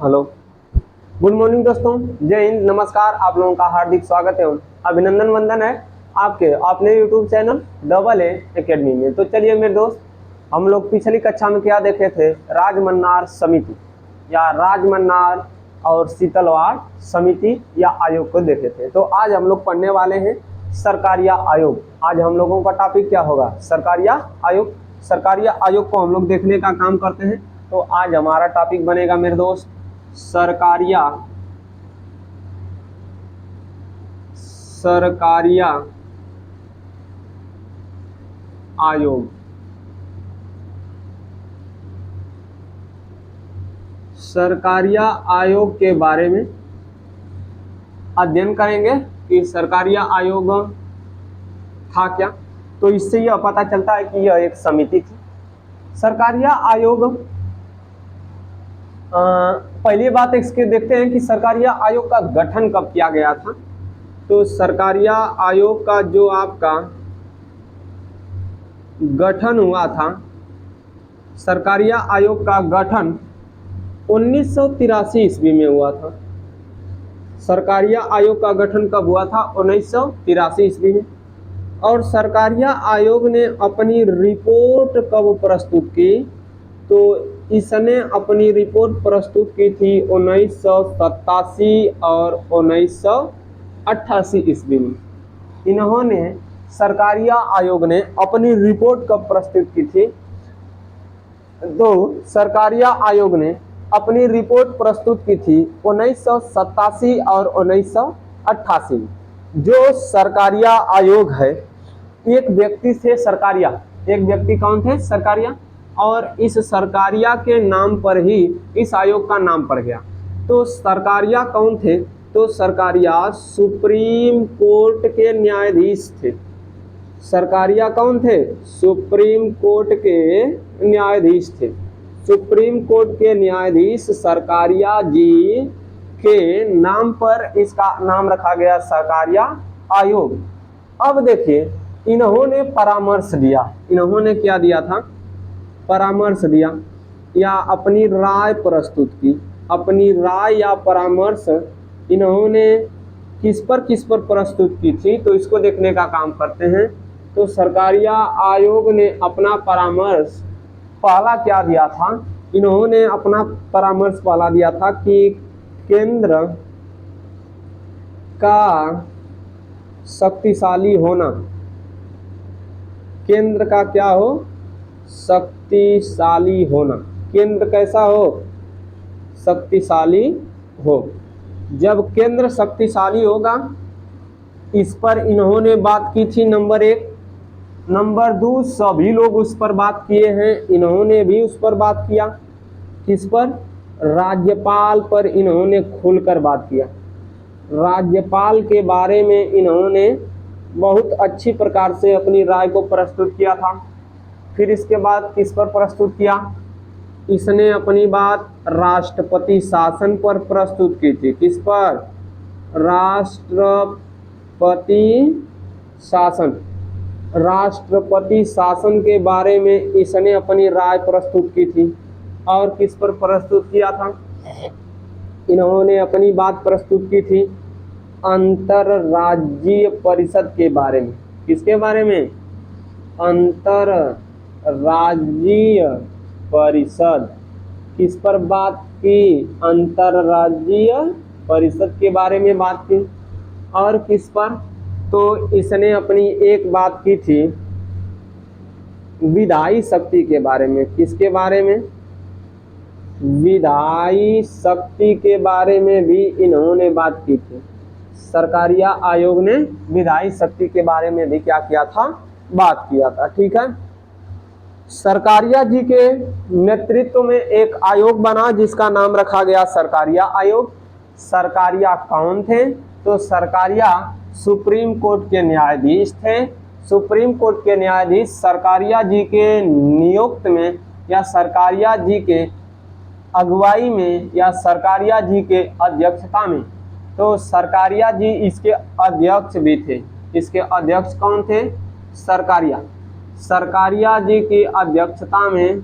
Hello, good morning दोस्तों। जय हिंद, नमस्कार। आप लोगों का हार्दिक स्वागत है, अभिनंदन वंदन है आपके अपने YouTube channel double A academy में। तो चलिए मेरे दोस्त, हम लोग पिछली कक्षा में क्या देखे थे? राजमन्नार समिति या राजमन्नार और शीतलवाड़ समिति या आयोग को देखे थे। तो आज हम लोग पढ़ने वाले हैं सरकारिया आयोग। आज हम लोगों का टॉपिक क्या होगा? सरकारिया आयोग। सरकारिया आयोग को हम लोग देखने का काम करते हैं। तो आज हमारा टॉपिक बनेगा मेरे दोस्त सरकारिया आयोग। सरकारिया आयोग के बारे में अध्ययन करेंगे कि सरकारिया आयोग था क्या। तो इससे यह पता चलता है कि यह एक समिति थी। सरकारिया आयोग, पहली बात इसके देखते हैं कि सरकारिया आयोग का गठन कब किया गया था। तो सरकारिया आयोग का जो आपका गठन हुआ था, सरकारिया आयोग का गठन 1983 ईस्वी में हुआ था। सरकारिया आयोग का गठन कब हुआ था? 1983 ईस्वी में। और सरकारिया आयोग ने अपनी रिपोर्ट कब प्रस्तुत की? तो इसने अपनी रिपोर्ट प्रस्तुत की थी 1987 और 1988 ईस्वी में। इन्होंने सरकारिया आयोग ने अपनी रिपोर्ट कब प्रस्तुत की थी? तो सरकारिया आयोग ने अपनी रिपोर्ट प्रस्तुत की थी 1987 और 1988 में। जो सरकारिया आयोग है, एक व्यक्ति से सरकारिया, एक व्यक्ति कौन थे? सरकारिया। और इस सरकारिया के नाम पर ही इस आयोग का नाम पड़ गया। तो सरकारिया कौन थे? तो सरकारिया सुप्रीम कोर्ट के न्यायाधीश थे। सरकारिया कौन थे? सुप्रीम कोर्ट के न्यायाधीश थे। सुप्रीम कोर्ट के न्यायाधीश सरकारिया जी के नाम पर इसका नाम रखा गया सरकारिया आयोग। अब देखिए, इन्होंने परामर्श दिया। इन्होंने क्या दिया था? परामर्श दिया या अपनी राय प्रस्तुत की। अपनी राय या परामर्श इन्होंने किस पर प्रस्तुत की थी? तो इसको देखने का काम करते हैं। तो सरकारिया आयोग ने अपना परामर्श पहला क्या दिया था? इन्होंने अपना परामर्श पहला दिया था कि केंद्र का शक्तिशाली होना, केंद्र का क्या हो? शक्तिशाली होना। केंद्र कैसा हो? शक्तिशाली हो। जब केंद्र शक्तिशाली होगा, इस पर इन्होंने बात की थी, नंबर 1। नंबर 2, सभी लोग उस पर बात किए हैं। इन्होंने भी उस पर बात किया। किस पर? राज्यपाल पर इन्होंने खुलकर बात किया। राज्यपाल के बारे में इन्होंने बहुत अच्छी प्रकार से अपनी राय को प्रस्तुत किया था। फिर इसके बाद किस पर प्रस्तुत किया? इसने अपनी बात राष्ट्रपति शासन पर प्रस्तुत की थी। किस पर? राष्ट्रपति शासन। राष्ट्रपति शासन के बारे में इसने अपनी राय प्रस्तुत की थी। और किस पर प्रस्तुत किया था? इन्होंने अपनी बात प्रस्तुत की थी अंतरराज्यीय परिषद के बारे में। किसके बारे में? अंतरराज्यीय परिषद। किस पर बात की? अंतरराज्यीय परिषद के बारे में बात की। और किस पर? तो इसने अपनी एक बात की थी विधायी शक्ति के बारे में। किसके बारे में? विधायी शक्ति के बारे में भी इन्होंने बात की थी। सरकारिया आयोग ने विधायी शक्ति के बारे में भी क्या किया था? बात किया था। ठीक है। सरकारिया जी के नेतृत्व में एक आयोग बना जिसका नाम रखा गया सरकारिया आयोग। सरकारिया कौन थे? तो सरकारिया सुप्रीम कोर्ट के न्यायाधीश थे। सुप्रीम कोर्ट के न्यायाधीश सरकारिया जी के नियुक्त में या सरकारिया जी के अगुवाई में या सरकारिया जी के अध्यक्षता में। तो सरकारिया जी इसके अध्यक्ष भी थे। इसके अध्यक्ष कौन थे? सरकारिया। सरकारिया जी की अध्यक्षता में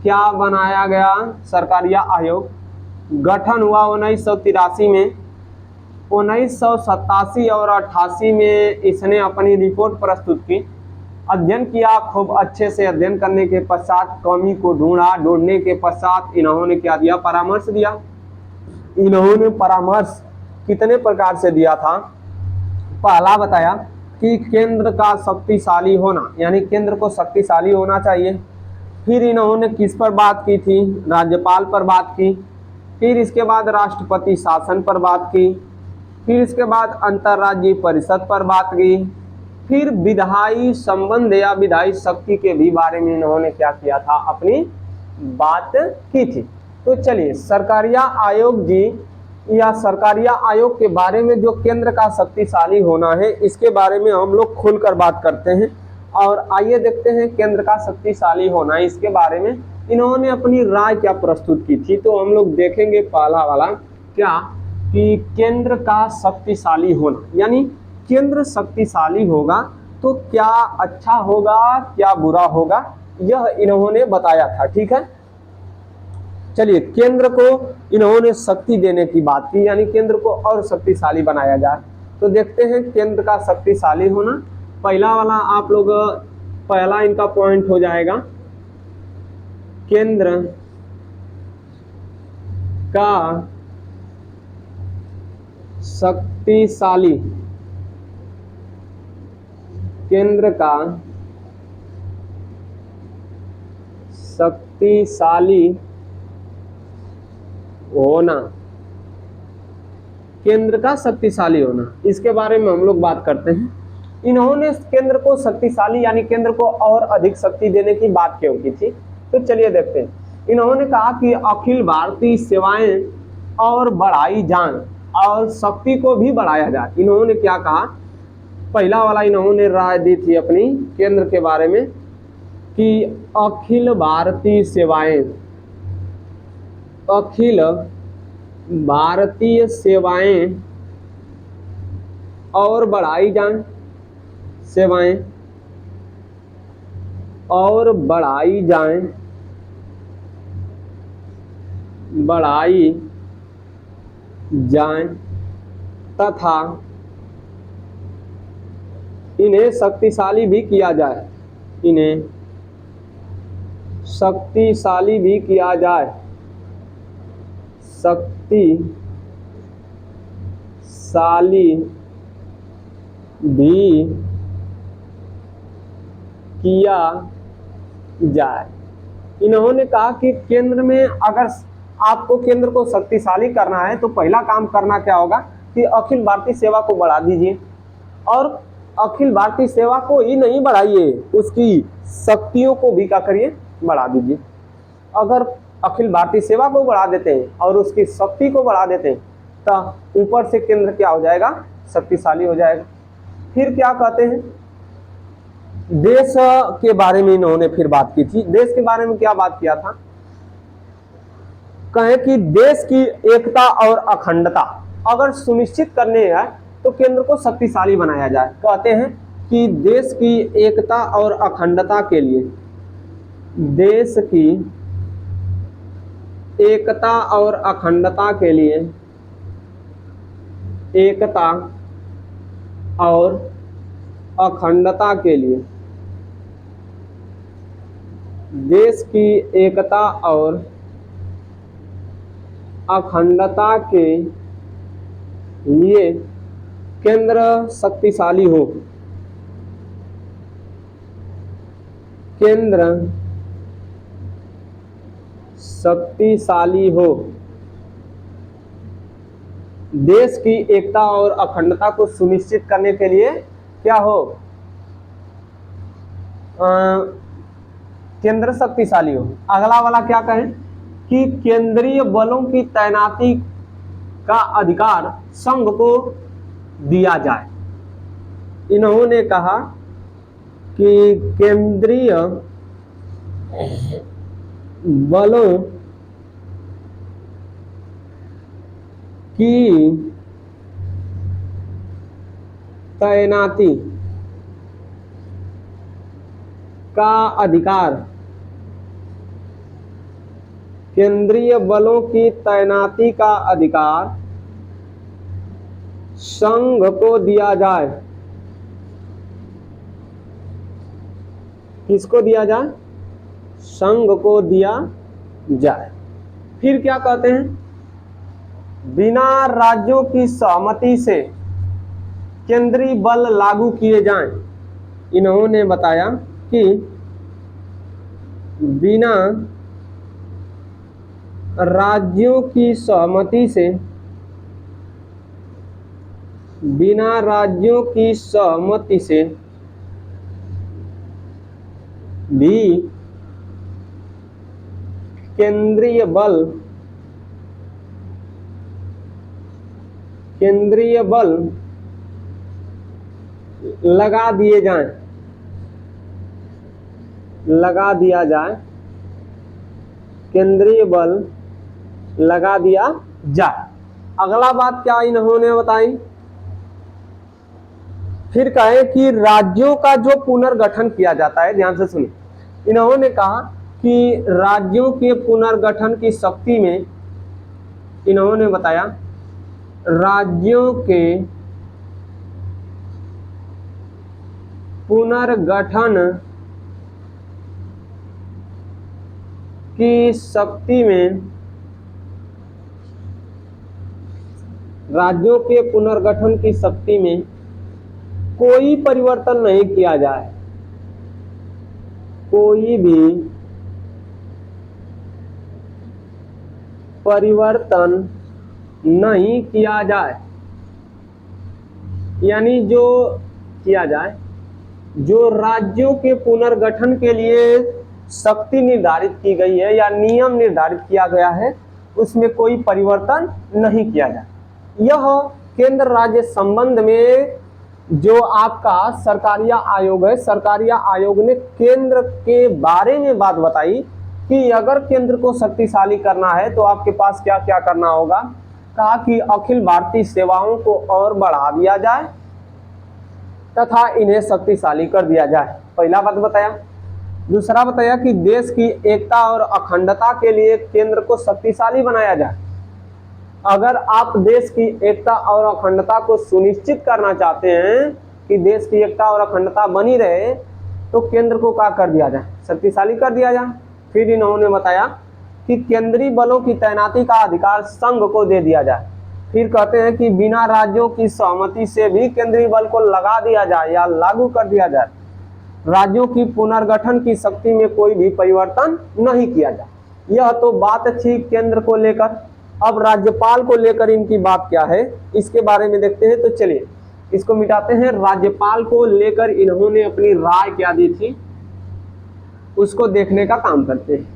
क्या बनाया गया? सरकारिया आयोग। गठन हुआ 1983 में। 1987 और 88 में इसने अपनी रिपोर्ट प्रस्तुत की, अध्ययन किया, खूब अच्छे से अध्ययन करने के पश्चात कमी को ढूंढने के पश्चात इन्होंने क्या दिया, परामर्श दिया। इन्होंने परामर्श कितने प्रकार से दिया था? पहला बताया कि केंद्र का शक्तिशाली होना, यानी केंद्र को शक्तिशाली होना चाहिए। फिर इन्होंने किस पर बात की थी? राज्यपाल पर बात की। फिर इसके बाद राष्ट्रपति शासन पर बात की। फिर इसके बाद अंतर्राज्यीय परिषद पर बात की। फिर विधायी संबंध या विधायी शक्ति के भी बारे में इन्होंने क्या किया था, अपनी बात की थी। तो चलिए, सरकारिया आयोग जी या सरकारिया आयोग के बारे में जो केंद्र का शक्तिशाली होना है, इसके बारे में हम लोग खुलकर बात करते हैं। और आइए देखते हैं केंद्र का शक्तिशाली होना, इसके बारे में इन्होंने अपनी राय क्या प्रस्तुत की थी। तो हम लोग देखेंगे पहला वाला क्या, कि केंद्र का शक्तिशाली होना, यानी केंद्र शक्तिशाली होगा तो क्या अच्छा होगा, क्या बुरा होगा, यह इन्होंने बताया था। ठीक है, चलिए, केंद्र को इन्होंने शक्ति देने की बात की, यानी केंद्र को और शक्तिशाली बनाया जाए। तो देखते हैं केंद्र का शक्तिशाली होना। पहला वाला आप लोग, पहला इनका पॉइंट हो जाएगा, केंद्र का शक्तिशाली, केंद्र का शक्तिशाली होना, केंद्र का शक्तिशाली होना, इसके बारे में हम लोग बात करते हैं। इन्होंने केंद्र को शक्तिशाली यानी केंद्र को और अधिक शक्ति देने की बात क्यों की थी? तो चलिए देखते हैं। इन्होंने कहा कि अखिल भारतीय सेवाएं और बढ़ाई जाएं और शक्ति को भी बढ़ाया जाए। इन्होंने क्या कहा? पहला वाला इन्होंने राय दी थी अपनी केंद्र के बारे में कि अखिल भारतीय सेवाएं, अखिल भारतीय सेवाएं और बढ़ाई जाएं, सेवाएं और बढ़ाई जाएं, बढ़ाई जाएं तथा इन्हें शक्तिशाली भी किया जाए, इन्हें शक्तिशाली भी किया जाए, शक्तिशाली भी किया जाए। इन्होंने कहा कि केंद्र में अगर आपको केंद्र को शक्तिशाली करना है तो पहला काम करना क्या होगा कि अखिल भारतीय सेवा को बढ़ा दीजिए। और अखिल भारतीय सेवा को ही नहीं बढ़ाइए, उसकी शक्तियों को भी क्या करिए, बढ़ा दीजिए। अगर अखिल भारतीय सेवा को बढ़ा देते हैं और उसकी शक्ति को बढ़ा देते हैं तो ऊपर से केंद्र क्या हो जाएगा, शक्तिशाली हो जाएगा। फिर क्या कहते हैं, देश के बारे में इन्होंने फिर बात की थी। देश के बारे में क्या बात किया था? कहें कि देश की एकता और अखंडता अगर सुनिश्चित करने है तो केंद्र को शक्तिशाली बनाया जाए। कहते हैं कि देश की एकता और अखंडता के लिए, देश की एकता और अखंडता के लिए, एकता और अखंडता के लिए, देश की एकता और अखंडता के लिए केंद्र शक्तिशाली हो, केंद्र शक्तिशाली हो, देश की एकता और अखंडता को सुनिश्चित करने के लिए क्या हो, केंद्र शक्तिशाली हो। अगला वाला क्या कहें कि केंद्रीय बलों की तैनाती का अधिकार संघ को दिया जाए। इन्होंने कहा कि केंद्रीय बलों की तैनाती का अधिकार केंद्रीय बलों की तैनाती का अधिकार संघ को दिया जाए। किसको दिया जाए? संघ को दिया जाए। फिर क्या कहते हैं? बिना राज्यों की सहमति से केंद्रीय बल लागू किए जाएं। इन्होंने बताया कि बिना राज्यों की सहमति से भी केंद्रीय बल लगा दिया जाए। केंद्रीय बल लगा दिया जाए। अगला बात क्या इन्होंने बताई? फिर कहे कि राज्यों का जो पुनर्गठन किया जाता है, ध्यान से सुनिए। इन्होंने कहा कि राज्यों के पुनर्गठन की शक्ति में, इन्होंने बताया राज्यों के पुनर्गठन की शक्ति में, राज्यों के पुनर्गठन की शक्ति में कोई परिवर्तन नहीं किया जाए। कोई भी परिवर्तन नहीं किया जाए। यानी जो किया जाए, जो राज्यों के पुनर्गठन के लिए शक्ति निर्धारित की गई है या नियम निर्धारित किया गया है, उसमें कोई परिवर्तन नहीं किया जाए। यह केंद्र राज्य संबंध में जो आपका सरकारिया आयोग है, सरकारिया आयोग ने केंद्र के बारे में बात बताई कि अगर केंद्र को शक्तिशाली करना है तो आपके पास क्या क्या करना होगा। कहा कि अखिल भारतीय सेवाओं को और बढ़ा दिया जाए तथा इन्हें शक्तिशाली कर दिया जाए। पहला बात बताया। दूसरा बताया कि देश की एकता और अखंडता के लिए केंद्र को शक्तिशाली बनाया जाए। अगर आप देश की एकता और अखंडता को सुनिश्चित करना चाहते हैं कि देश की एकता और अखंडता बनी रहे, तो केंद्र को क्या कर दिया जाए? शक्तिशाली कर दिया जाए। फिर इन्होंने बताया कि केंद्रीय बलों की तैनाती का अधिकार संघ को दे दिया जाए। फिर कहते हैं कि बिना राज्यों की सहमति से भी केंद्रीय बल को लगा दिया जाए या लागू कर दिया जाए। राज्यों की पुनर्गठन की शक्ति में कोई भी परिवर्तन नहीं किया जाए। यह तो बात थी केंद्र को लेकर। अब राज्यपाल को लेकर इनकी बात क्या है, इसके बारे में देखते हैं। तो चलिए इसको मिटाते हैं। राज्यपाल को लेकर इन्होंने अपनी राय क्या दी थी, उसको देखने का काम करते हैं।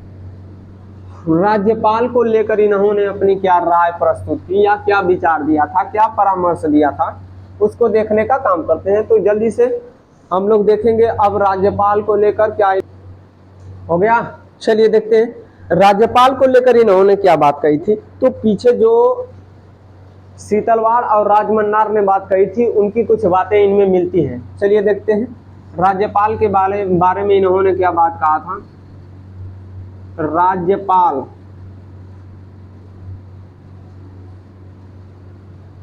राज्यपाल को लेकर इन्होंने अपनी क्या राय प्रस्तुत की या क्या विचार दिया था, क्या परामर्श दिया था, उसको देखने का काम करते हैं। तो जल्दी से हम लोग देखेंगे अब राज्यपाल को लेकर क्या हो गया। चलिए देखते हैं राज्यपाल को लेकर इन्होंने क्या बात कही थी। तो पीछे जो शीतलवाड़ और राजमन्नार ने बात कही थी, उनकी कुछ बातें इनमें मिलती हैं। चलिए देखते हैं राज्यपाल के बारे में इन्होंने क्या बात कहा था।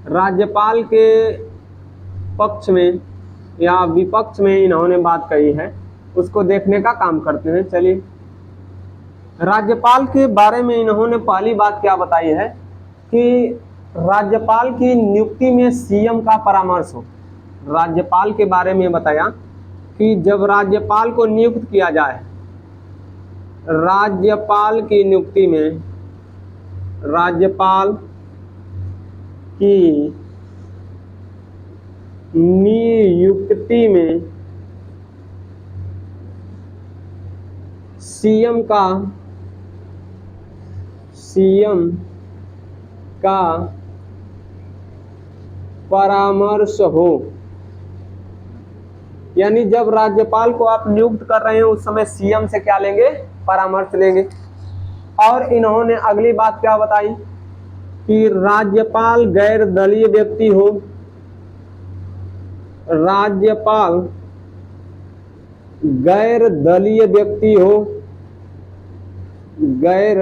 राज्यपाल के पक्ष में या विपक्ष में इन्होंने बात कही है, उसको देखने का काम करते हैं। चलिए राज्यपाल के बारे में इन्होंने पहली बात क्या बताई है कि राज्यपाल की नियुक्ति में सीएम का परामर्श हो। राज्यपाल के बारे में बताया कि जब राज्यपाल को नियुक्त किया जाए, राज्यपाल की नियुक्ति में, राज्यपाल की नियुक्ति में सीएम का परामर्श हो। यानी जब राज्यपाल को आप नियुक्त कर रहे हैं उस समय सीएम से क्या लेंगे? परामर्श लेंगे। और इन्होंने अगली बात क्या बताई कि राज्यपाल गैर दलीय व्यक्ति हो। राज्यपाल गैर दलीय व्यक्ति हो, गैर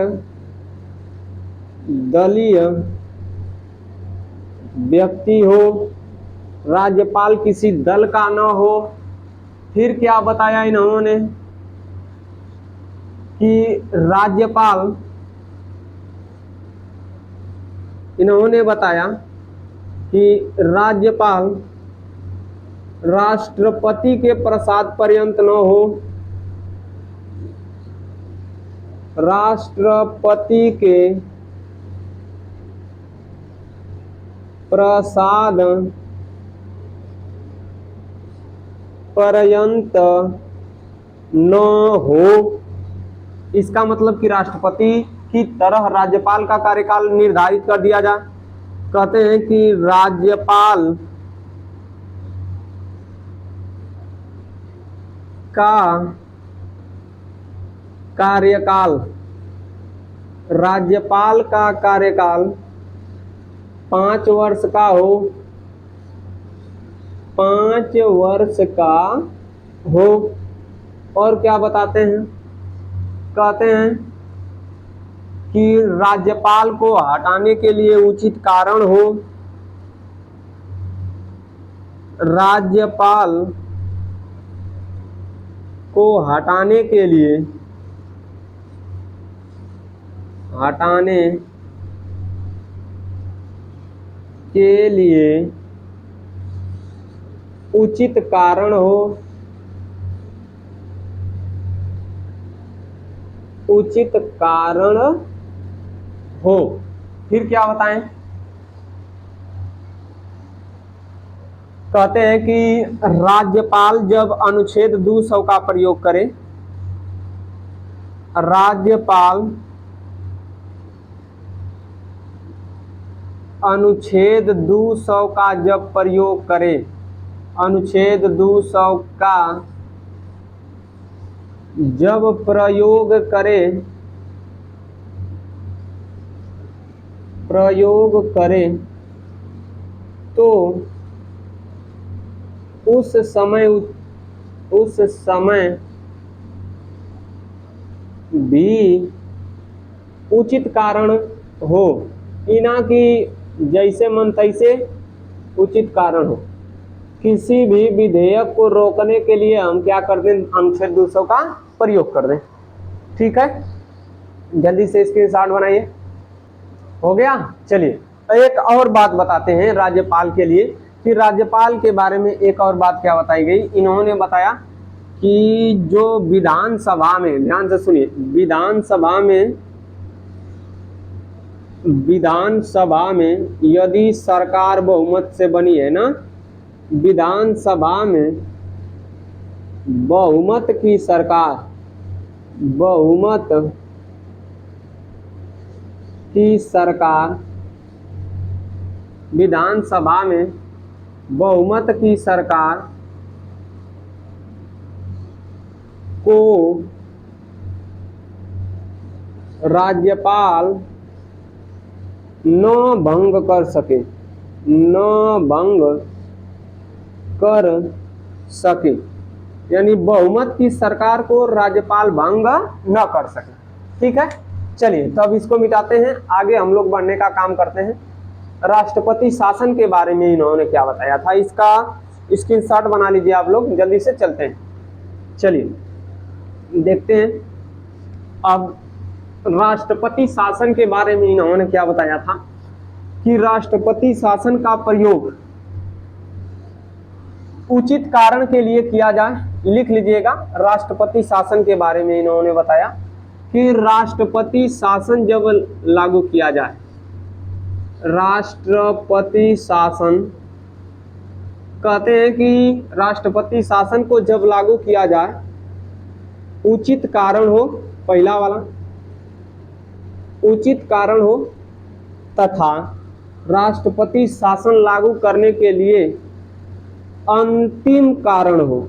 दलीय व्यक्ति हो, राज्यपाल किसी दल का न हो। फिर क्या बताया इन्होंने कि राज्यपाल, इन्होंने बताया कि राज्यपाल राष्ट्रपति के प्रसाद पर्यंत न हो, राष्ट्रपति के प्रसाद पर्यंत न हो। इसका मतलब कि राष्ट्रपति की तरह राज्यपाल का कार्यकाल निर्धारित कर दिया जाए। कहते हैं कि राज्यपाल का कार्यकाल, राज्यपाल का कार्यकाल 5 वर्ष का हो, 5 वर्ष का हो। और क्या बताते हैं, कहते हैं कि राज्यपाल को हटाने के लिए उचित कारण हो, राज्यपाल को हटाने के लिए उचित कारण हो, उचित कारण हो। फिर क्या बताएं, कहते हैं कि राज्यपाल जब अनुच्छेद 200 का प्रयोग करे, राज्यपाल अनुच्छेद 200 का जब प्रयोग करे, अनुच्छेद 200 का जब प्रयोग करे तो उस समय भी उचित कारण हो, इना कि जैसे मन तैसे उचित कारण हो। किसी भी विधेयक को रोकने के लिए हम क्या कर दें, अनुच्छेद 200 का प्रयोग कर दें। ठीक है, जल्दी से स्क्रीनशॉट बनाइए। हो गया। चलिए एक और बात बताते हैं राज्यपाल के लिए, कि राज्यपाल के बारे में एक और बात क्या बताई गई। इन्होंने बताया कि जो विधानसभा में, ध्यान से सुनिए, विधानसभा में यदि सरकार बहुमत से बनी है ना, विधानसभा में बहुमत की सरकार, विधानसभा में बहुमत की सरकार को राज्यपाल न भंग कर सके, यानी बहुमत की सरकार को राज्यपाल भंग न कर सके। ठीक है, चलिए तब इसको मिटाते हैं, आगे हम लोग बढ़ने का काम करते हैं। राष्ट्रपति शासन के बारे में इन्होंने क्या बताया था, इसका स्क्रीनशॉट बना लीजिए आप लोग, जल्दी से चलते हैं। चलिए देखते हैं अब राष्ट्रपति शासन के बारे में इन्होंने क्या बताया था, कि राष्ट्रपति शासन का प्रयोग उचित कारण के लिए किया जाए। लिख लीजिएगा, राष्ट्रपति शासन के बारे में इन्होंने बताया कि राष्ट्रपति शासन जब लागू किया जाए, राष्ट्रपति शासन, कहते हैं कि राष्ट्रपति शासन को जब लागू किया जाए उचित कारण हो, पहला वाला उचित कारण हो, तथा राष्ट्रपति शासन लागू करने के लिए अंतिम कारण हो,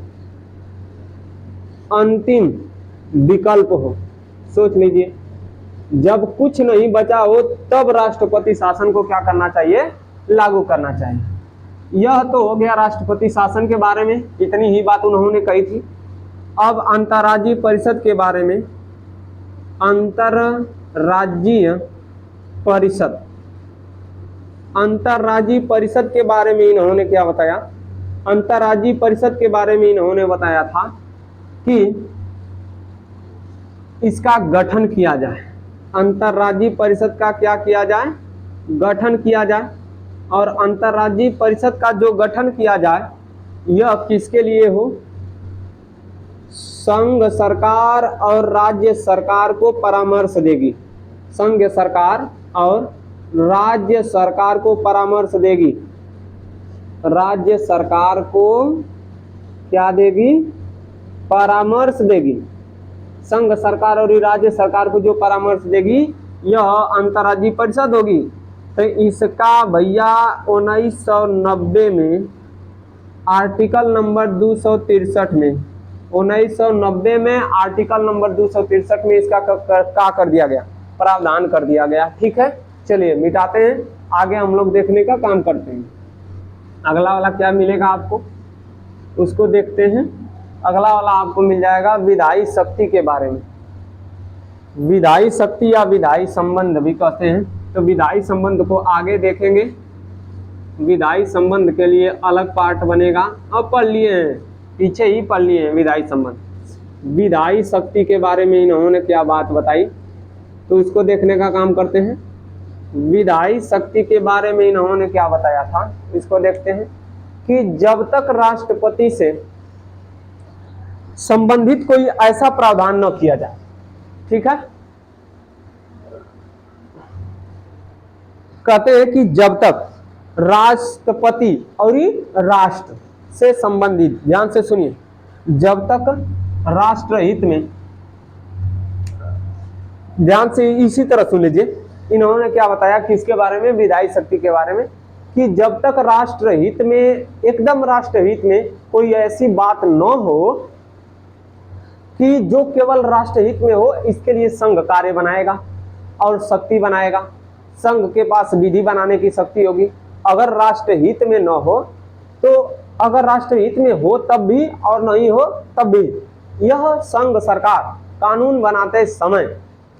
अंतिम विकल्प हो। सोच लीजिए, जब कुछ नहीं बचा हो तब राष्ट्रपति शासन को क्या करना चाहिए, लागू करना चाहिए। यह तो हो गया राष्ट्रपति शासन के बारे में, इतनी ही बात उन्होंने कही थी। अब अंतर्राज्यीय परिषद के बारे में, अंतर्राज्यीय परिषद, अंतर्राज्यीय परिषद के बारे में इन्होंने क्या बताया, अंतर्राज्यीय परिषद के बारे में इन्होंने बताया था कि इसका गठन किया जाए, अंतर्राज्यीय परिषद का क्या किया जाए, गठन किया जाए। और अंतर्राज्यीय परिषद का जो गठन किया जाए यह किसके लिए हो, संघ सरकार और राज्य सरकार को परामर्श देगी, संघ सरकार और राज्य सरकार को परामर्श देगी, राज्य सरकार को क्या देगी, परामर्श देगी। संघ सरकार और राज्य सरकार को जो परामर्श देगी यह अंतर्राज्यीय परिषद होगी। तो इसका भैया 1990 में आर्टिकल नंबर 263 में, 1990 में आर्टिकल नंबर 263 में इसका क्या कर दिया गया, प्रावधान कर दिया गया। ठीक है, चलिए मिटाते हैं, आगे हम लोग देखने का काम करते हैं। अगला वाला क्या मिलेगा आपको, उसको देखते हैं। अगला वाला आपको मिल जाएगा विधायी शक्ति के बारे में, विधायी शक्ति या विधायी संबंध भी कहते हैं। तो विधायी संबंध को आगे देखेंगे, विधायी संबंध के लिए अलग पार्ट बनेगा, अब पढ़ लिए हैं, पीछे ही पढ़ लिए हैं विधायी संबंध। विधायी शक्ति के बारे में इन्होंने क्या बात बताई, तो उसको देखने का काम करते हैं। विधायी शक्ति के बारे में इन्होंने क्या बताया था, इसको देखते हैं कि जब तक राष्ट्रपति से संबंधित कोई ऐसा प्रावधान न किया जाए, ठीक है, कहते हैं कि जब तक राष्ट्रपति और राष्ट्र से संबंधित, ध्यान से सुनिए, जब तक राष्ट्रहित में, ध्यान से इसी तरह सुन लीजिए, इन्होंने क्या बताया कि इसके बारे में, विधायी शक्ति के बारे में, कि जब तक राष्ट्रहित में, एकदम राष्ट्रहित में कोई ऐसी बात न हो कि जो केवल राष्ट्रहित में हो, इसके लिए संघ कार्य बनाएगा और शक्ति बनाएगा। संघ के पास विधि बनाने की शक्ति होगी। अगर राष्ट्रहित में न हो तो, अगर राष्ट्रहित में हो तब भी और नहीं हो तब भी, यह संघ सरकार कानून बनाते समय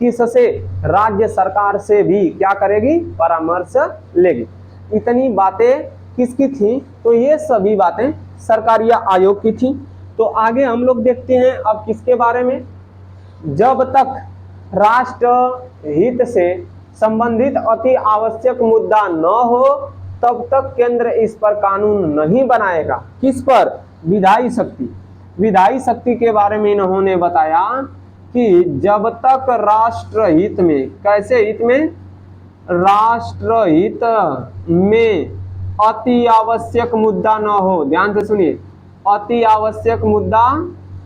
किससे, राज्य सरकार से भी क्या करेगी, परामर्श लेगी। इतनी बातें किसकी थी, तो ये सभी बातें सरकारिया आयोग की थी। तो आगे हम लोग देखते हैं अब किसके बारे में, जब तक राष्ट्रहित से संबंधित अति आवश्यक मुद्दा न हो तब तक केंद्र इस पर कानून नहीं बनाएगा। किस पर, विधायी शक्ति। विधायी शक्ति के बारे में इन्होंने बताया कि जब तक राष्ट्रहित में, कैसे हित में, राष्ट्रहित में अति आवश्यक मुद्दा न हो, ध्यान से सुनिए, अति आवश्यक मुद्दा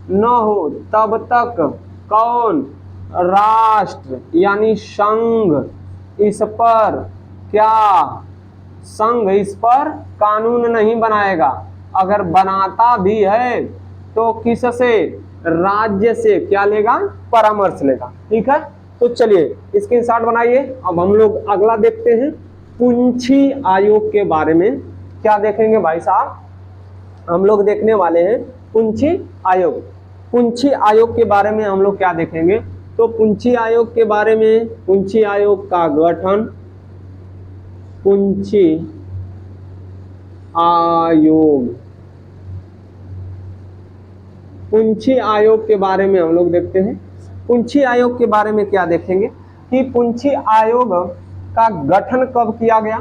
न हो तब तक कौन, राष्ट्र यानी संघ इस पर क्या, संघ इस पर कानून नहीं बनाएगा। अगर बनाता भी है तो किससे, राज्य से क्या लेगा, परामर्श लेगा। ठीक है, तो चलिए स्क्रीनशॉट बनाइए। अब हम लोग अगला देखते हैं, पुंछी आयोग के बारे में क्या देखेंगे भाई साहब, हम लोग देखने वाले हैं पुंछी आयोग। पुंछी आयोग के बारे में हम लोग क्या देखेंगे, तो पुंछी आयोग के बारे में, पुंछी आयोग का गठन, पुंछी आयोग, पुंछी आयोग के बारे में हम लोग देखते हैं। पुंछी आयोग के बारे में क्या देखेंगे कि पुंछी आयोग का गठन कब किया गया,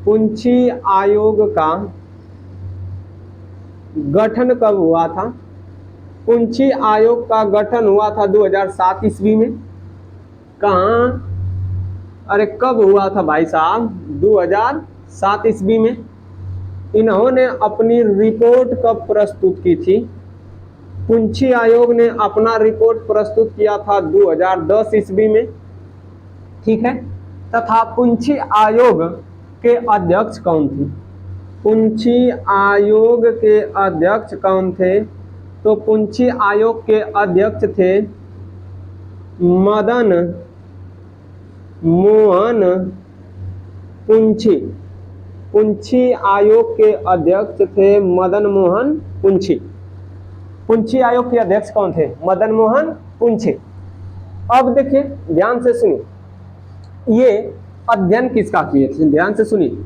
पुंछी आयोग का गठन कब हुआ था। पुंछी आयोग का गठन हुआ था 2007 ईस्वी में। कहाँ, अरे कब हुआ था भाई साहब, 2007 ईस्वी में। इन्होंने अपनी रिपोर्ट कब प्रस्तुत की थी, पुंछी आयोग ने अपना रिपोर्ट प्रस्तुत किया था 2010 ईस्वी में। ठीक है, तथा पुंछी आयोग के अध्यक्ष कौन थे, पुंछी आयोग के अध्यक्ष कौन थे, तो पुंछी आयोग के अध्यक्ष थे मदन मोहन पुंछी। पुंछी आयोग के अध्यक्ष थे मदन मोहन पुंछी। पुंछी आयोग के अध्यक्ष कौन थे, मदन मोहन पुंछी। अब देखिए ध्यान से सुनिए, ये अध्ययन किसका किए थे, ध्यान से सुनिए।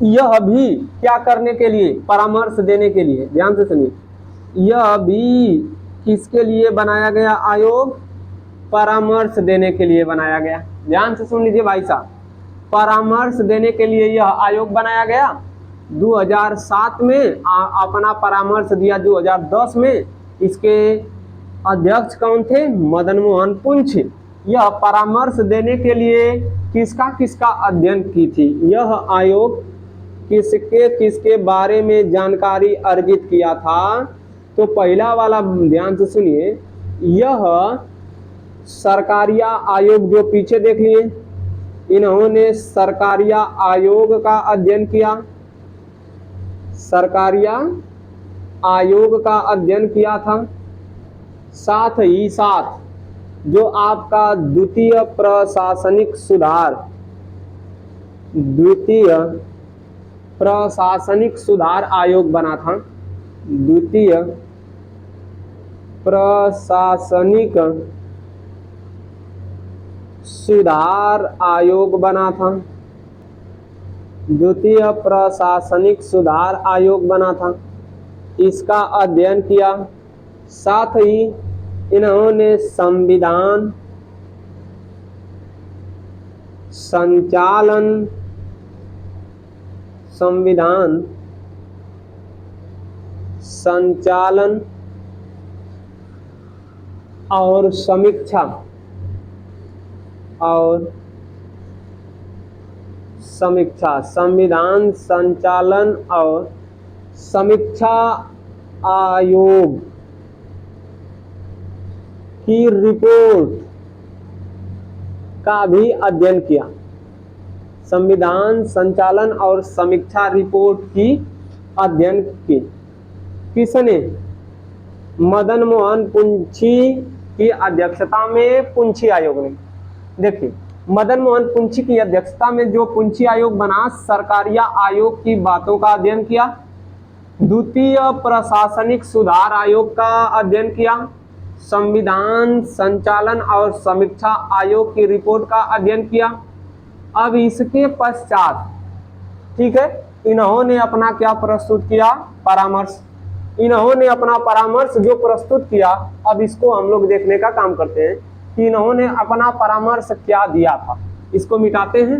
यह भी क्या करने के लिए, परामर्श देने के लिए, ध्यान से सुनिए। यह भी किसके लिए बनाया गया आयोग, परामर्श देने के लिए बनाया गया। ध्यान से सुन लीजिए भाई साहब, परामर्श देने के लिए यह आयोग बनाया गया। 2007 में अपना परामर्श दिया, 2010 में इसके अध्यक्ष कौन थे, मदन मोहन पुंछ। यह परामर्श देने के लिए किसका किसका अध्ययन की थी, यह आयोग किसके किसके बारे में जानकारी अर्जित किया था। तो पहला वाला ध्यान से सुनिए, यह सरकारिया आयोग, जो पीछे देख लिए, इन्होंने सरकारिया आयोग का अध्ययन किया, सरकारिया आयोग का अध्ययन किया था। साथ ही साथ जो आपका द्वितीय प्रशासनिक सुधार, द्वितीय प्रशासनिक सुधार आयोग बना था, द्वितीय प्रशासनिक सुधार आयोग बना था, द्वितीय प्रशासनिक सुधार आयोग बना था, इसका अध्ययन किया। साथ ही इन्होंने संविधान संचालन, संविधान संचालन और समीक्षा, और समीक्षा, संविधान संचालन और समीक्षा आयोग की रिपोर्ट का भी अध्ययन किया। संविधान संचालन और समीक्षा रिपोर्ट की अध्ययन की किसने, मदन मोहन पुंछी की अध्यक्षता में पुंछी आयोग ने। देखिए, मदन मोहन पुंछी की अध्यक्षता में जो पुंछी आयोग बना, सरकारिया आयोग की बातों का अध्ययन किया, द्वितीय प्रशासनिक सुधार आयोग का अध्ययन किया, संविधान संचालन और समीक्षा आयोग की रिपोर्ट का अध्ययन किया। अब इसके पश्चात, ठीक है, इन्होंने अपना क्या प्रस्तुत किया, परामर्श। इन्होंने अपना परामर्श जो प्रस्तुत किया, अब इसको हम लोग देखने का काम करते हैं कि इन्होंने अपना परामर्श क्या दिया था। इसको मिटाते हैं।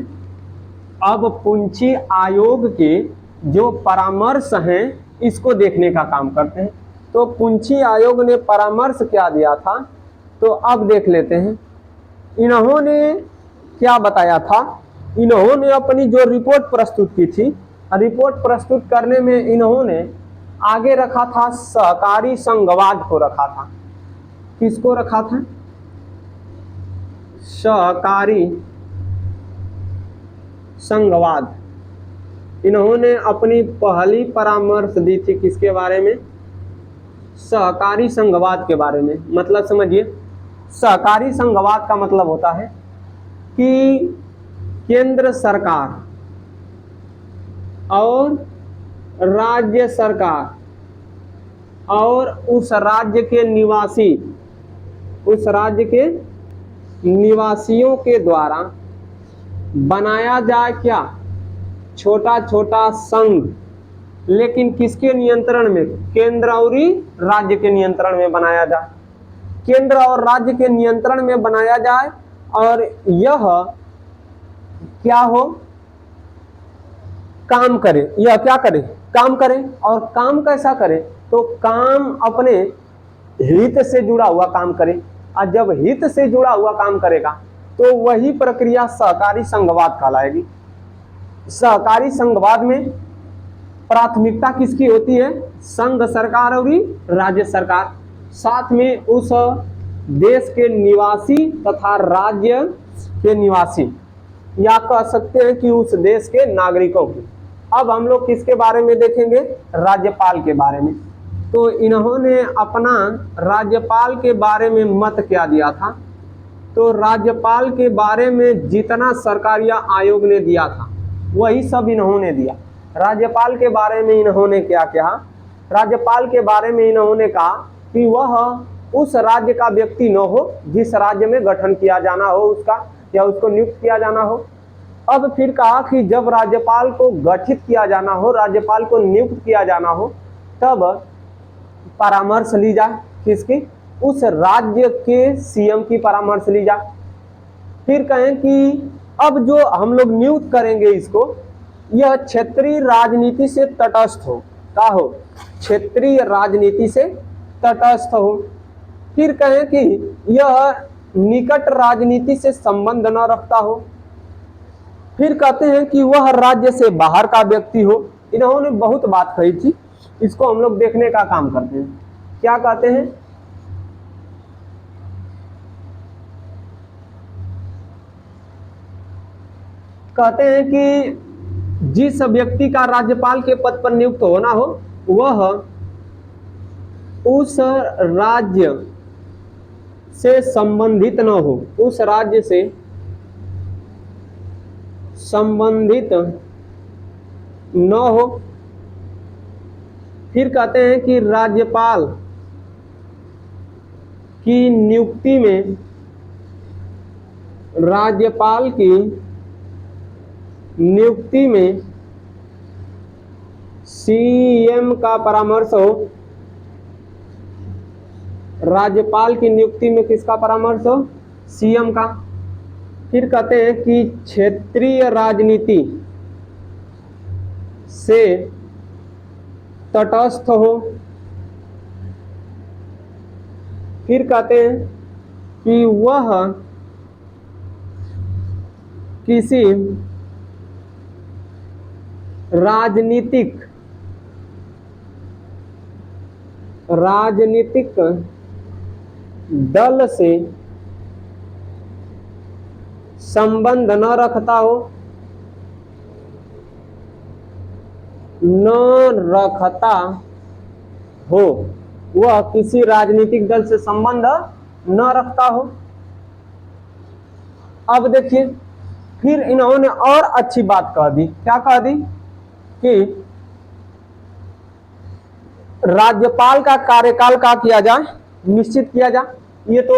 अब पुंछी आयोग के जो परामर्श हैं, इसको देखने का काम करते हैं। तो पुंछी आयोग ने परामर्श क्या दिया था, तो अब देख लेते हैं। इन्होंने क्या बताया था, इन्होंने अपनी जो रिपोर्ट प्रस्तुत की थी, रिपोर्ट प्रस्तुत करने में इन्होंने आगे रखा था सहकारी संघवाद को रखा था। किसको रखा था, सहकारी संघवाद। इन्होंने अपनी पहली परामर्श दी थी किसके बारे में, सहकारी संघवाद के बारे में। मतलब समझिए, सहकारी संघवाद का मतलब होता है कि केंद्र सरकार और राज्य सरकार और उस राज्य के निवासी, उस राज्य के निवासियों के द्वारा बनाया जाए क्या, छोटा छोटा संघ, लेकिन किसके नियंत्रण में, केंद्र और राज्य के नियंत्रण में बनाया जाए, केंद्र और राज्य के नियंत्रण में बनाया जाए। और यह क्या हो, काम करे, यह क्या करे, काम करे। और काम कैसा करे, तो काम अपने हित से जुड़ा हुआ काम करे। और जब हित से जुड़ा हुआ काम करेगा तो वही प्रक्रिया सहकारी संघवाद कहलाएगी। सहकारी संघवाद में प्राथमिकता किसकी होती है, संघ सरकार और राज्य सरकार, साथ में उस देश के निवासी तथा राज्य के निवासी, या कह सकते हैं कि उस देश के नागरिकों की। अब हम लोग किसके बारे में देखेंगे, राज्यपाल के बारे में। तो इन्होंने अपना राज्यपाल के बारे में मत क्या दिया था, तो राज्यपाल के बारे में जितना सरकारिया आयोग ने दिया था वही सब इन्होंने दिया। राज्यपाल के बारे में इन्होंने क्या कहा, राज्यपाल के बारे में इन्होंने कहा कि वह उस राज्य का व्यक्ति न हो जिस राज्य में गठन किया जाना हो उसका, या उसको नियुक्त किया जाना हो। अब फिर कहा कि जब राज्यपाल को गठित किया जाना हो, राज्यपाल को नियुक्त किया जाना हो, तब परामर्श ली जाए। किसकी? उस राज्य के सीएम की परामर्श ली जाए। फिर कहें कि अब जो हम लोग नियुक्त करेंगे इसको, यह क्षेत्रीय राजनीति से तटस्थ हो। क्या हो? क्षेत्रीय राजनीति से तटस्थ हो। फिर कहें कि यह निकट राजनीति से संबंध न रखता हो। फिर कहते हैं कि वह राज्य से बाहर का व्यक्ति हो। इन्होंने बहुत बात कही थी, इसको हम लोग देखने का काम करते हैं। क्या कहते हैं? कहते हैं कि जिस व्यक्ति का राज्यपाल के पद पर नियुक्त होना हो, वह उस राज्य से संबंधित न हो, उस राज्य से संबंधित न हो। फिर कहते हैं कि राज्यपाल की नियुक्ति में, राज्यपाल की नियुक्ति में सीएम का परामर्श हो। राज्यपाल की नियुक्ति में किसका परामर्श हो? सीएम का। फिर कहते हैं कि क्षेत्रीय राजनीति से तटस्थ हो। फिर कहते हैं कि वह किसी राजनीतिक दल से संबंध न रखता हो, वह किसी राजनीतिक दल से संबंध न रखता हो। अब देखिए, फिर इन्होंने और अच्छी बात कह दी। क्या कह दी? कि राज्यपाल का कार्यकाल का किया जाए, निश्चित किया जाए। ये तो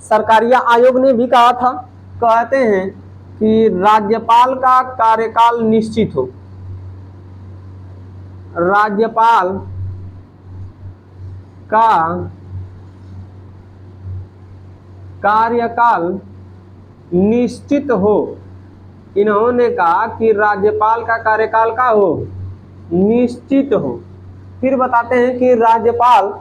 सरकारिया आयोग ने भी कहा था। कहते हैं कि राज्यपाल का कार्यकाल निश्चित हो, राज्यपाल का कार्यकाल निश्चित हो। इन्होंने कहा कि राज्यपाल का कार्यकाल का हो, निश्चित हो। फिर बताते हैं कि राज्यपाल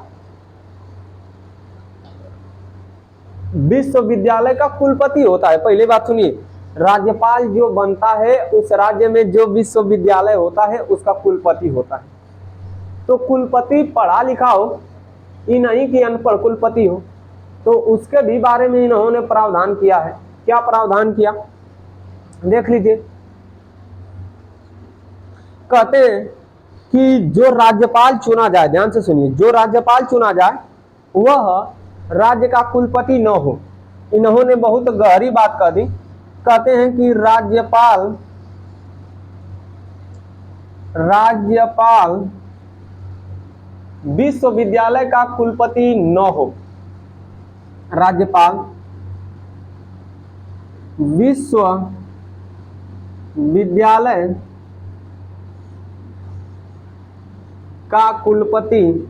विश्वविद्यालय का कुलपति होता है। पहले बात सुनिए, राज्यपाल जो बनता है उस राज्य में जो विश्वविद्यालय होता है उसका कुलपति होता है। तो कुलपति पढ़ा लिखा हो, ये नहीं कि अनपढ़ कुलपति हो। तो उसके भी बारे में इन्होंने प्रावधान किया है। क्या प्रावधान किया? देख लीजिए। कहते हैं कि जो राज्यपाल चुना जाए, ध्यान से सुनिए, जो राज्यपाल चुना जाए वह राज्य का कुलपति न हो। इन्होंने बहुत गहरी बात कह दी। कहते हैं कि राज्यपाल विश्वविद्यालय का कुलपति न हो। राज्यपाल विश्वविद्यालय का कुलपति,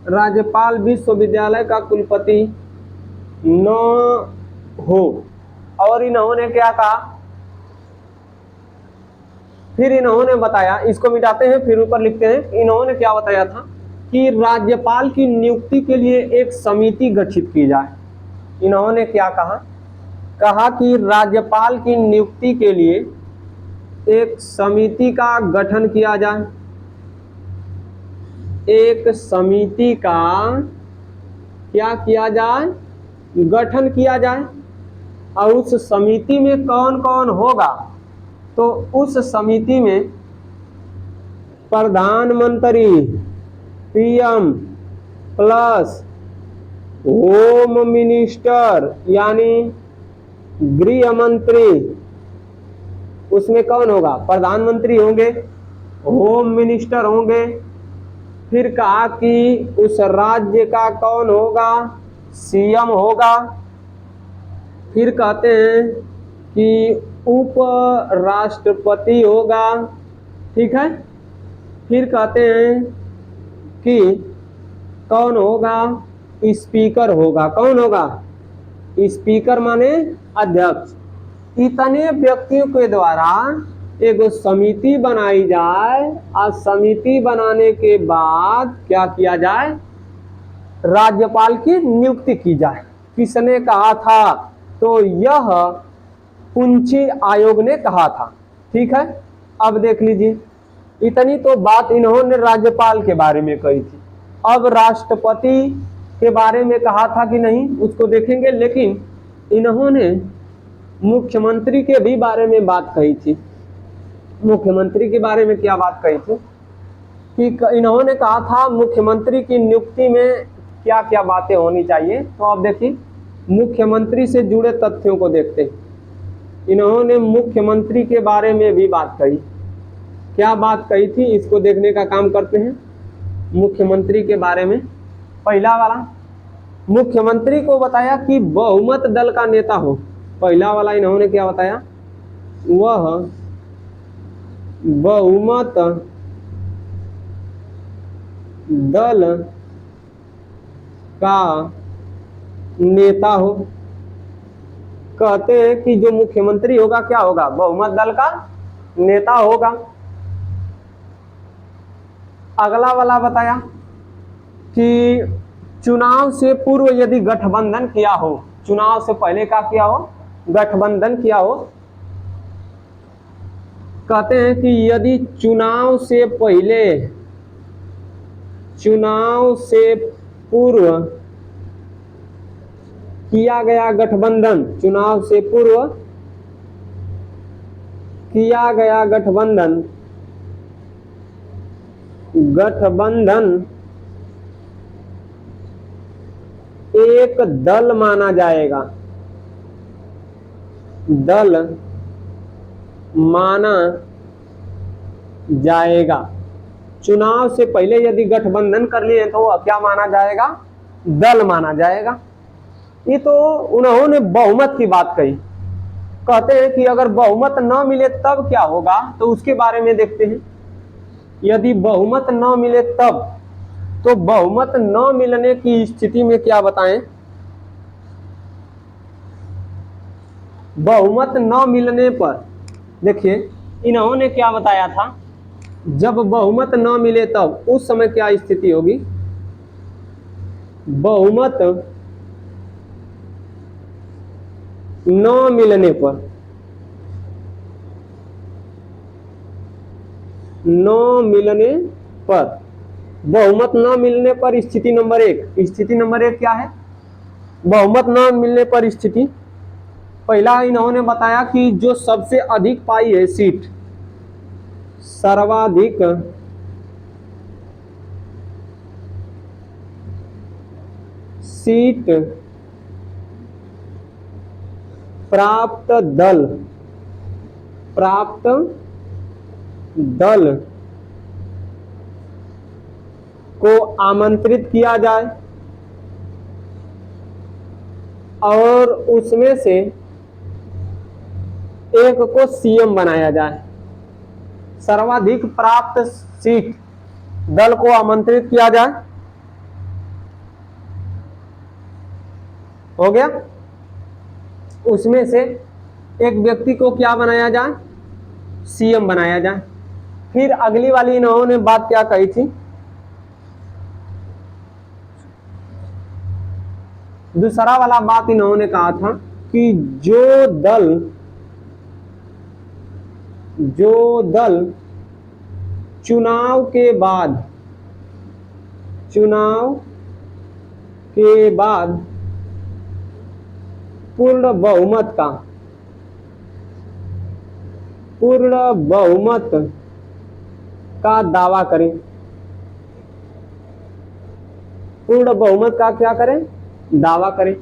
राज्यपाल विश्वविद्यालय का कुलपति न हो। और इन्होंने क्या कहा? फिर इन्होंने बताया, इसको मिटाते हैं फिर ऊपर लिखते हैं। इन्होंने क्या बताया था कि राज्यपाल की नियुक्ति के लिए एक समिति गठित की जाए। इन्होंने क्या कहा? कहा कि राज्यपाल की नियुक्ति के लिए एक समिति का गठन किया जाए। एक समिति का क्या किया जाए? गठन किया जाए। और उस समिति में कौन कौन होगा? तो उस समिति में प्रधानमंत्री, पीएम प्लस होम मिनिस्टर यानी गृह मंत्री, उसमें कौन होगा? प्रधानमंत्री होंगे, होम मिनिस्टर होंगे। फिर कहा कि उस राज्य का कौन होगा? सीएम होगा। फिर कहते हैं कि उप राष्ट्रपति होगा, ठीक है। फिर कहते हैं कि कौन होगा, स्पीकर होगा। कौन होगा? स्पीकर माने अध्यक्ष। इतने व्यक्तियों के द्वारा एक समिति बनाई जाए और समिति बनाने के बाद क्या किया जाए, राज्यपाल की नियुक्ति की जाए। किसने कहा था? तो यह पुंछी आयोग ने कहा था, ठीक है। अब देख लीजिए, इतनी तो बात इन्होंने राज्यपाल के बारे में कही थी। अब राष्ट्रपति के बारे में कहा था कि नहीं, उसको देखेंगे। लेकिन इन्होंने मुख्यमंत्री के भी बारे में बात कही थी। मुख्यमंत्री के बारे में क्या बात कही थी कि इन्होंने कहा था मुख्यमंत्री की नियुक्ति में क्या क्या बातें होनी चाहिए। तो अब देखिए, मुख्यमंत्री से जुड़े तथ्यों को देखते हैं। इन्होंने मुख्यमंत्री के बारे में भी बात कही। क्या बात कही थी, इसको देखने का काम करते हैं। मुख्यमंत्री के बारे में पहला वाला, मुख्यमंत्री को बताया कि बहुमत दल का नेता हो। पहला वाला इन्होंने क्या बताया, वह बहुमत दल का नेता हो। कहते हैं कि जो मुख्यमंत्री होगा क्या होगा, बहुमत दल का नेता होगा। अगला वाला बताया कि चुनाव से पूर्व यदि गठबंधन किया हो, चुनाव से पहले क्या किया हो, गठबंधन किया हो। कहते हैं कि यदि चुनाव से पहले, चुनाव से पूर्व किया गया गठबंधन, चुनाव से पूर्व किया गया गठबंधन, गठबंधन एक दल माना जाएगा, दल माना जाएगा। चुनाव से पहले यदि गठबंधन कर लिए तो वह क्या माना जाएगा, दल माना जाएगा। ये तो उन्होंने बहुमत की बात कही। कहते हैं कि अगर बहुमत न मिले तब क्या होगा, तो उसके बारे में देखते हैं। यदि बहुमत न मिले तब, तो बहुमत न मिलने की स्थिति में क्या बताएं, बहुमत न मिलने पर देखिए इन्होंने क्या बताया था, जब बहुमत न मिले तब उस समय क्या स्थिति होगी। बहुमत न मिलने पर, न मिलने पर, बहुमत न मिलने पर स्थिति नंबर एक, स्थिति नंबर एक क्या है, बहुमत न मिलने पर स्थिति। पहला इन्होंने बताया कि जो सबसे अधिक पाई है सीट, सर्वाधिक सीट प्राप्त दल, प्राप्त दल को आमंत्रित किया जाए और उसमें से एक को सीएम बनाया जाए। सर्वाधिक प्राप्त सीट दल को आमंत्रित किया जाए, हो गया। उसमें से एक व्यक्ति को क्या बनाया जाए, सीएम बनाया जाए। फिर अगली वाली इन्होंने बात क्या कही थी, दूसरा वाला बात इन्होंने कहा था कि जो दल चुनाव के बाद, चुनाव के बाद पूर्ण बहुमत का, पूर्ण बहुमत का दावा करें, पूर्ण बहुमत का क्या करें, दावा करें।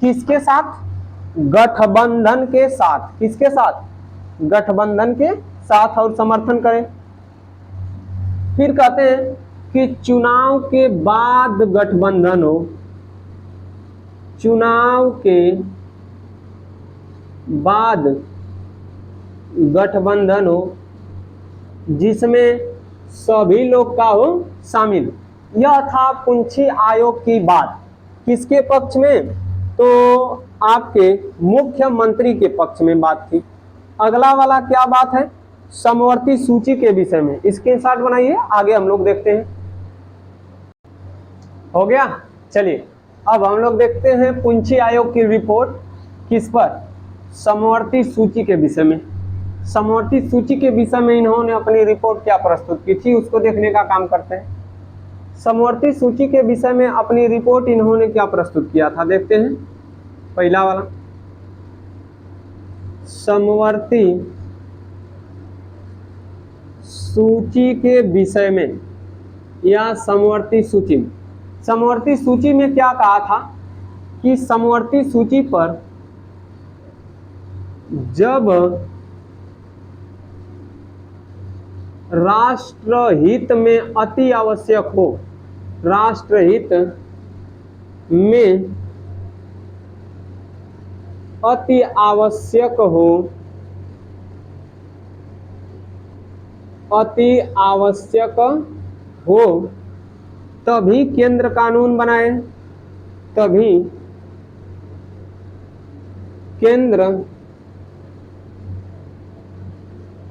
किसके साथ, गठबंधन के साथ। किसके साथ, गठबंधन के साथ, और समर्थन करें। फिर कहते हैं कि चुनाव के बाद गठबंधन हो, चुनाव के बाद गठबंधन हो जिसमें सभी लोग का हो शामिल। यह था पुंछी आयोग की बात। किसके पक्ष में? तो आपके मुख्यमंत्री के पक्ष में बात थी। अगला वाला क्या बात है? समवर्ती सूची के विषय में। स्क्रीनशॉट बनाइए, आगे हम लोग देखते हैं। हो गया? चलिए अब हम लोग देखते हैं पुंछी आयोग की रिपोर्ट किस पर? समवर्ती सूची के विषय में। समवर्ती सूची के विषय में इन्होंने अपनी रिपोर्ट क्या प्रस्तुत की थी उसको देखने का काम करते हैं। समवर्ती सूची के विषय में अपनी रिपोर्ट इन्होंने क्या प्रस्तुत किया था, देखते हैं। पहला वाला, समवर्ती सूची के विषय में या समवर्ती सूची। समवर्ती सूची में क्या कहा था कि समवर्ती सूची पर जब राष्ट्रहित में अति आवश्यक हो, राष्ट्रहित में अति आवश्यक हो, अति आवश्यक हो तभी केंद्र कानून बनाए, तभी केंद्र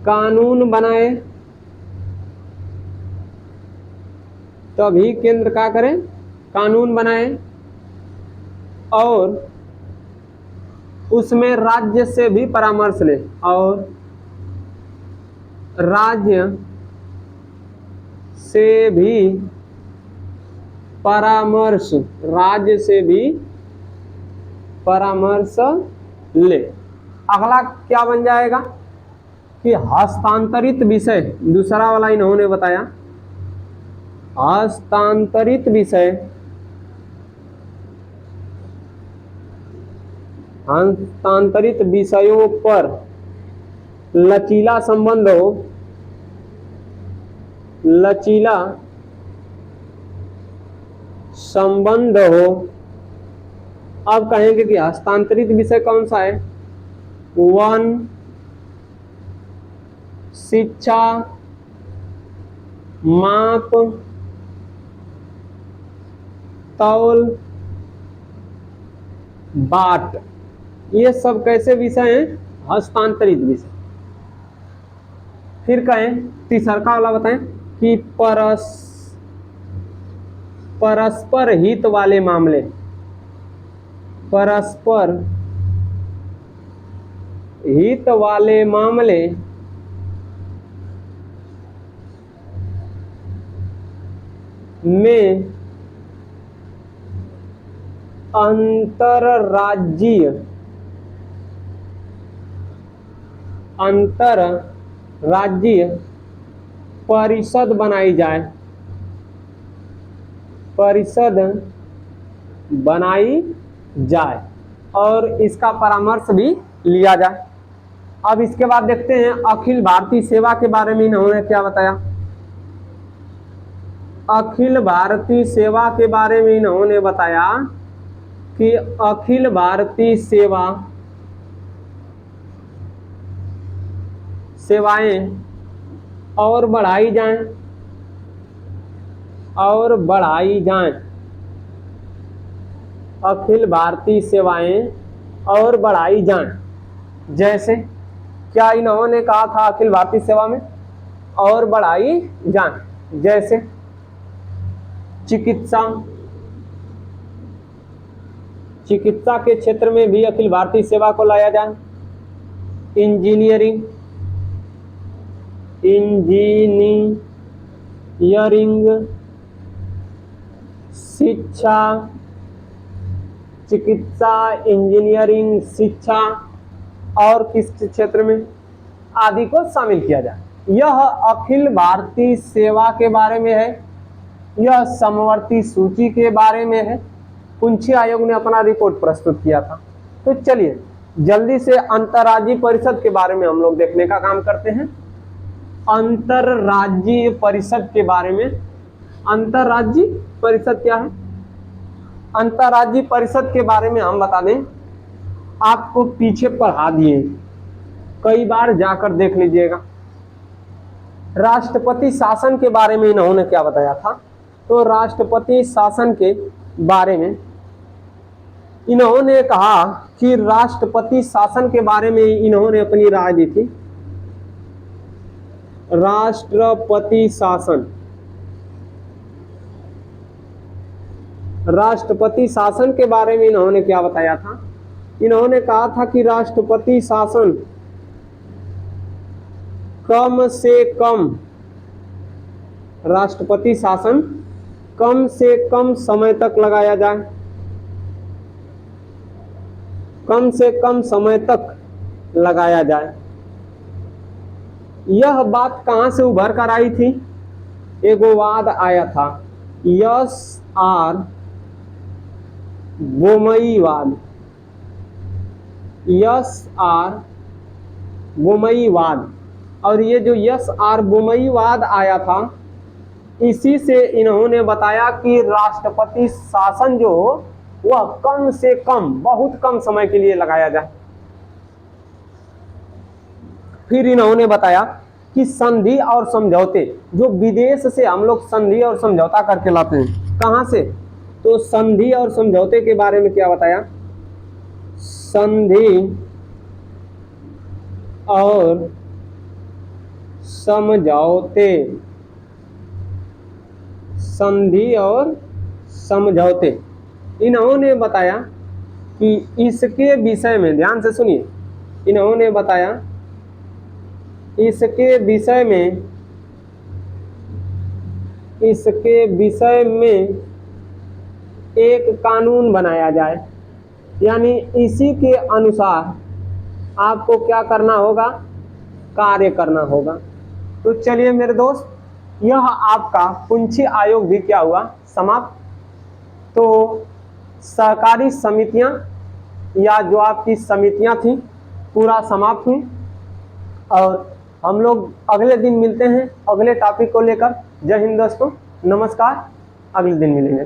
कानून बनाए, तभी केंद्र क्या करें? कानून बनाए, और उसमें राज्य से भी परामर्श ले, और राज्य से भी परामर्श, राज्य से भी परामर्श ले। अगला क्या बन जाएगा कि हस्तांतरित विषय। दूसरा वाला इन्होंने बताया हस्तांतरित विषय, हस्तांतरित विषयों पर लचीला संबंध हो, लचीला संबंध हो। अब कहेंगे कि हस्तांतरित विषय कौन सा है? वन, शिक्षा, माप, तौल, बाट, ये सब कैसे विषय हैं? हस्तांतरित विषय। फिर कहें तीसरा वाला बताएं कि परस्पर हित वाले मामले, परस्पर हित वाले मामले में अंतरराज्यीय परिषद बनाई जाए, परिषद बनाई जाए और इसका परामर्श भी लिया जाए। अब इसके बाद देखते हैं अखिल भारतीय सेवा के बारे में इन्होंने क्या बताया। अखिल भारतीय सेवा के बारे में इन्होंने बताया कि अखिल भारतीय सेवाएं और बढ़ाई जाएं, और बढ़ाई जाएं। अखिल भारतीय सेवाएं और बढ़ाई जाएं। जैसे क्या इन्होंने कहा था अखिल भारतीय सेवा में और बढ़ाई जाएं? जैसे चिकित्सा, चिकित्सा के क्षेत्र में भी अखिल भारतीय सेवा को लाया जाए। इंजीनियरिंग, शिक्षा, चिकित्सा, इंजीनियरिंग, शिक्षा और किस क्षेत्र में आदि को शामिल किया जाए। यह अखिल भारतीय सेवा के बारे में है, यह समवर्ती सूची के बारे में है। पुंछी आयोग ने अपना रिपोर्ट प्रस्तुत किया था। तो चलिए जल्दी से अंतर्राज्यीय परिषद के बारे में हम लोग देखने का काम करते हैं। अंतर्राज्यीय परिषद के बारे में। अंतर्राज्यीय परिषद क्या है? अंतर्राज्यीय परिषद के बारे में हम बता दें, आपको पीछे पढ़ा दिए, कई बार जाकर देख लीजिएगा। राष्ट्रपति शासन के बारे में इन्होंने क्या बताया था, तो राष्ट्रपति शासन के बारे में इन्होंने कहा कि राष्ट्रपति शासन के बारे में इन्होंने अपनी राय दी थी। राष्ट्रपति शासन, राष्ट्रपति शासन के बारे में इन्होंने क्या बताया था, इन्होंने कहा था कि राष्ट्रपति शासन कम से कम, राष्ट्रपति शासन कम से कम समय तक लगाया जाए, कम से कम समय तक लगाया जाए। यह बात कहां से उभर कर आई थी, एगो वाद आया था, एस.आर. बोमईवाद, एस.आर. बोमईवाद। और ये जो एस.आर. बोमईवाद आया था, इसी से इन्होंने बताया कि राष्ट्रपति शासन जो हो वह कम से कम, बहुत कम समय के लिए लगाया जाए। फिर इन्होंने बताया कि संधि और समझौते, जो विदेश से हम लोग संधि और समझौता करके लाते हैं, कहां से, तो संधि और समझौते के बारे में क्या बताया, संधि और समझौते, संधि और समझौते, इन्होंने बताया कि इसके विषय में, ध्यान से सुनिए, इन्होंने बताया इसके विषय में, इसके विषय में एक कानून बनाया जाए, यानी इसी के अनुसार आपको क्या करना होगा, कार्य करना होगा। तो चलिए मेरे दोस्त, यह आपका पुंछी आयोग भी क्या हुआ, समाप्त। तो सहकारी समितियां या जो आपकी समितियां थी पूरा समाप्त हुई, और हम लोग अगले दिन मिलते हैं अगले टॉपिक को लेकर। जय हिंद दोस्तों, नमस्कार, अगले दिन मिलेंगे।